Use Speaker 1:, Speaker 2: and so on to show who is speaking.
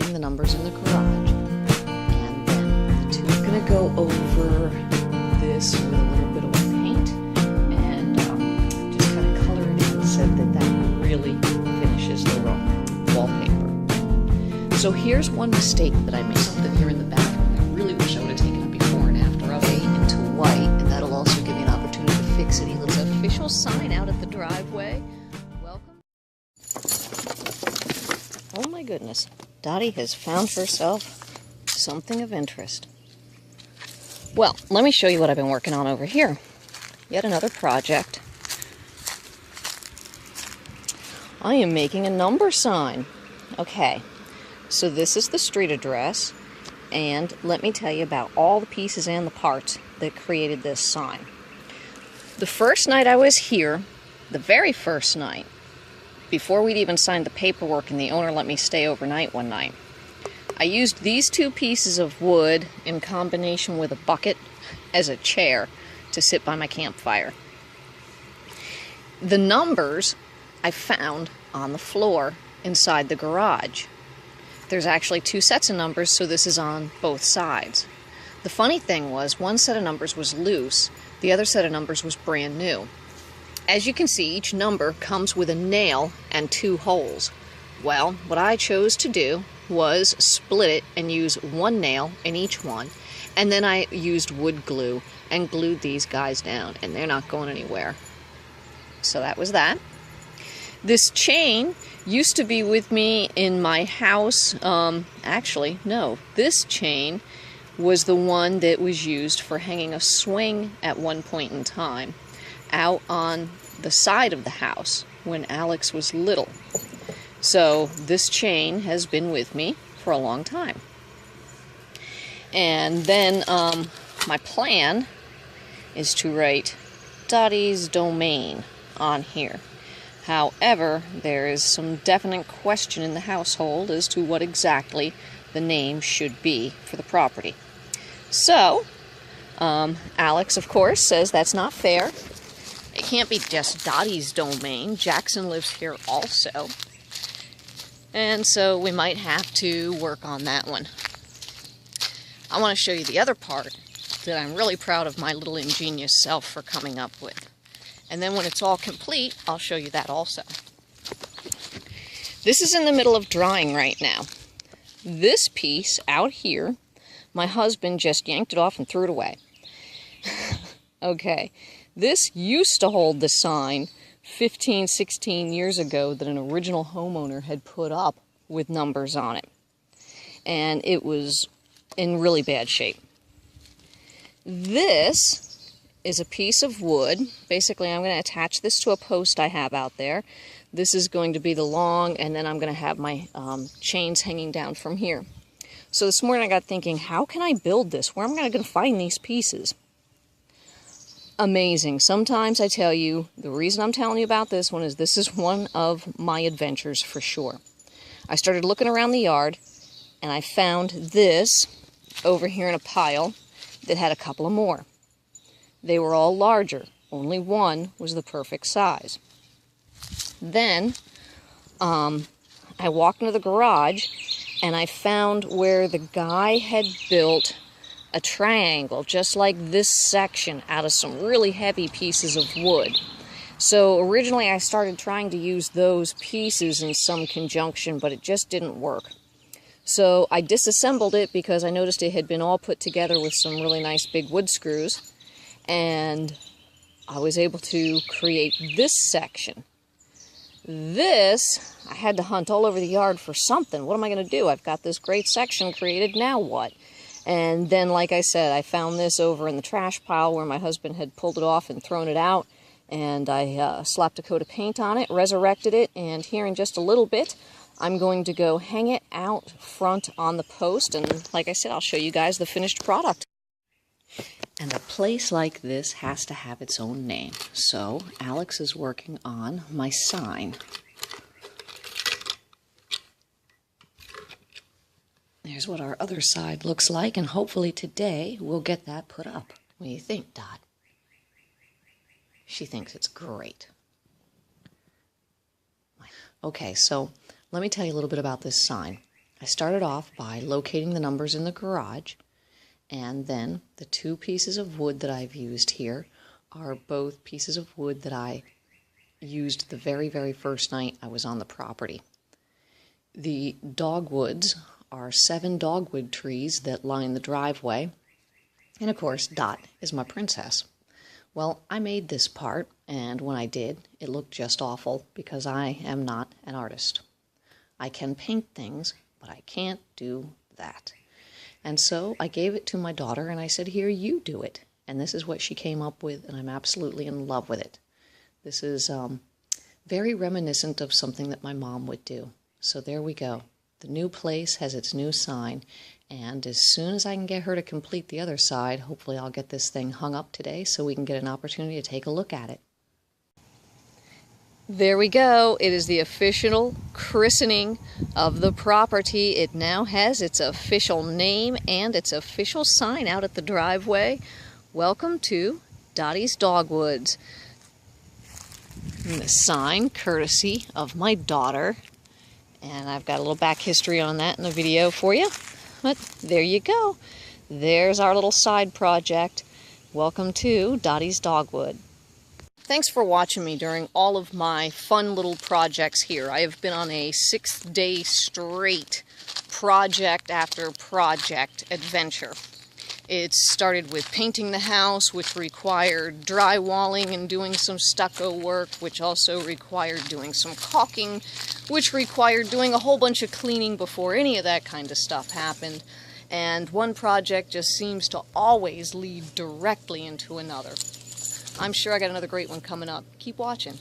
Speaker 1: putting the numbers in the garage. And then the two are going to go over this with a little bit of paint and just kind of color it in, said that really finishes the wallpaper. So here's one mistake that I made. Something here in the bathroom. I really wish I would have taken a before and after of it into white, and that'll also give me an opportunity to fix it. Let's official sign out at the driveway. Welcome. Oh my goodness, Dottie has found herself something of interest. Well, let me show you what I've been working on over here. Yet another project. I am making a number sign. Okay, so this is the street address, and let me tell you about all the pieces and the parts that created this sign. The first night I was here, the very first night, before we'd even signed the paperwork and the owner let me stay overnight one night, I used these two pieces of wood in combination with a bucket as a chair to sit by my campfire. The numbers I found on the floor inside the garage. There's actually two sets of numbers, so this is on both sides. The funny thing was, one set of numbers was loose, the other set of numbers was brand new. As you can see, each number comes with a nail and two holes. Well, what I chose to do was split it and use one nail in each one, and then I used wood glue and glued these guys down, and they're not going anywhere. So that was that. This chain used to be with me in my house. Actually, no, this chain was the one that was used for hanging a swing at one point in time out on the side of the house when Alex was little. So this chain has been with me for a long time. And then my plan is to write Dottie's Domain on here. However, there is some definite question in the household as to what exactly the name should be for the property. So, Alex, of course, says that's not fair. It can't be just Dottie's Domain. Jackson lives here also. And so we might have to work on that one. I want to show you the other part that I'm really proud of my little ingenious self for coming up with. And then when it's all complete, I'll show you that also. This is in the middle of drying right now. This piece out here, my husband just yanked it off and threw it away. Okay, this used to hold the sign 15, 16 years ago that an original homeowner had put up with numbers on it. And it was in really bad shape. This is a piece of wood. Basically, I'm going to attach this to a post I have out there. This is going to be the long, and then I'm going to have my chains hanging down from here. So this morning I got thinking, how can I build this? Where am I going to find these pieces? Amazing. Sometimes I tell you, the reason I'm telling you about this one is this is one of my adventures for sure. I started looking around the yard, and I found this over here in a pile that had a couple of more. They were all larger. Only one was the perfect size. Then I walked into the garage and I found where the guy had built a triangle just like this section out of some really heavy pieces of wood. So originally I started trying to use those pieces in some conjunction, but it just didn't work. So I disassembled it because I noticed it had been all put together with some really nice big wood screws. And I was able to create this section. This, I had to hunt all over the yard for something. What am I going to do? I've got this great section created, now what? And then, like I said, I found this over in the trash pile where my husband had pulled it off and thrown it out. And I slapped a coat of paint on it, resurrected it, and here in just a little bit, I'm going to go hang it out front on the post. And like I said, I'll show you guys the finished product. And a place like this has to have its own name. So Alex is working on my sign. There's what our other side looks like, and hopefully today we'll get that put up. What do you think, Dot? She thinks it's great. Okay, so let me tell you a little bit about this sign. I started off by locating the numbers in the garage, and then the two pieces of wood that I've used here are both pieces of wood that I used the very, very first night I was on the property. The dogwoods are 7 dogwood trees that line the driveway, and of course Dot is my princess. Well, I made this part, and when I did, it looked just awful because I am not an artist. I can paint things, but I can't do that. And so I gave it to my daughter and I said, here, you do it. And this is what she came up with, and I'm absolutely in love with it. This is very reminiscent of something that my mom would do. So there we go. The new place has its new sign, and as soon as I can get her to complete the other side, hopefully I'll get this thing hung up today so we can get an opportunity to take a look at it. There we go. It is the official christening of the property. It now has its official name and its official sign out at the driveway. Welcome to Dottie's Dogwoods. And the sign, courtesy of my daughter. And I've got a little back history on that in the video for you. But there you go. There's our little side project. Welcome to Dottie's Dogwood. Thanks for watching me during all of my fun little projects here. I have been on a 6-day straight project after project adventure. It started with painting the house, which required drywalling and doing some stucco work, which also required doing some caulking, which required doing a whole bunch of cleaning before any of that kind of stuff happened. And one project just seems to always lead directly into another. I'm sure I got another great one coming up. Keep watching.